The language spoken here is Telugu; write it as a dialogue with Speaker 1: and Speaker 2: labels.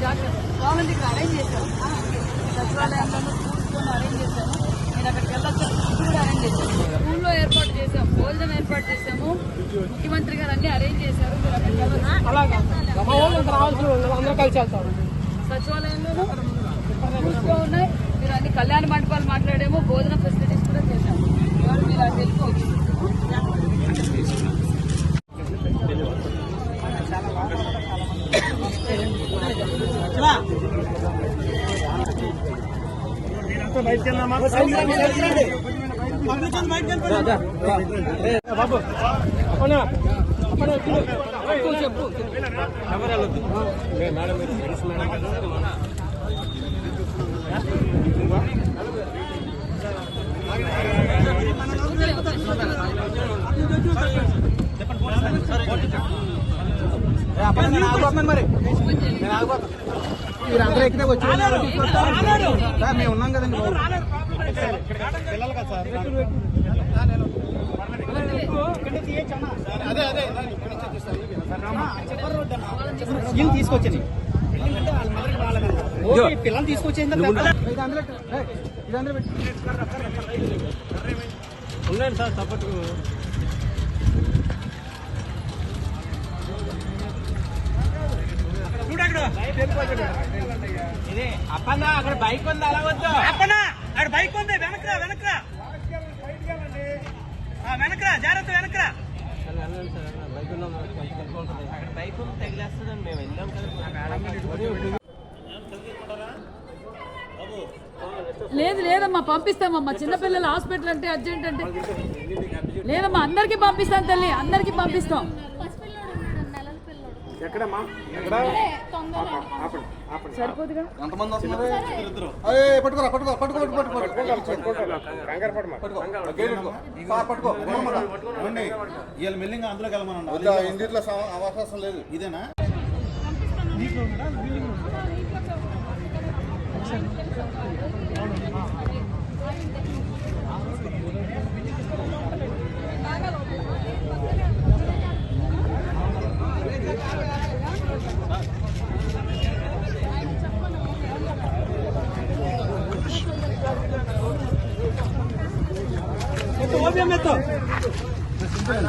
Speaker 1: గవర్నమెంట్కి అరేంజ్ చేశాను. సచివాలయంలో స్కూల్స్లో అరేంజ్ చేశాను. నేను అక్కడికి వెళ్ళొచ్చు కూడా అరేంజ్ చేశాను. స్కూల్లో ఏర్పాటు చేశాము, భోజనం ఏర్పాటు చేశాము, ముఖ్యమంత్రి గారు అన్ని అరేంజ్ చేశారు. మీరు అక్కడికి వెళ్ళొచ్చు. సచివాలయంలో స్కూల్స్లో ఉన్నాయి. మీరు అన్ని కళ్యాణ మండపాలు మాట్లాడేమో, భోజన ఫెసిలిటీస్ కూడా చేశాము. ఎవరు మీరు అది వెళ్ళిపోవచ్చు.
Speaker 2: బాబు చెప్పు మేడం మరి నేను ఆగిపోతాను. మీరందరూ ఎక్కితే వచ్చి మేము ఉన్నాం కదండి బాబు. పిల్లలు కదా సార్, వీళ్ళు తీసుకొచ్చాను. పిల్లలు తీసుకొచ్చేది ఉన్నాను సార్. తప్పట్టు ఇదే అప్పన్నా అక్కడ బైక్ ఉంది, అలా వద్దు. అప్పన్నా అక్కడ బైక్ ఉంది, వెనకరా వెనకరా వెనకరా, జాగ్రత్త వెనకరా. బైక్ ఉంది, తగిలేస్తుందండి. మేము వెళ్ళాం కదా.
Speaker 1: లేదు లేదమ్మా, పంపిస్తామమ్మా. చిన్నపిల్లల హాస్పిటల్ అంటే అర్జెంట్ అంటే లేదమ్మా, అందరికీ పంపిస్తాం తల్లి, అందరికీ పంపిస్తాం. సరిపోదుగా
Speaker 3: ఎంతమంది వస్తున్నారు? వీళ్ళు మెల్లింగా అందులోకి వెళ్ళమన్నా. ఇంటిలో అవకాశం లేదు. ఇదేనా
Speaker 1: ఆయన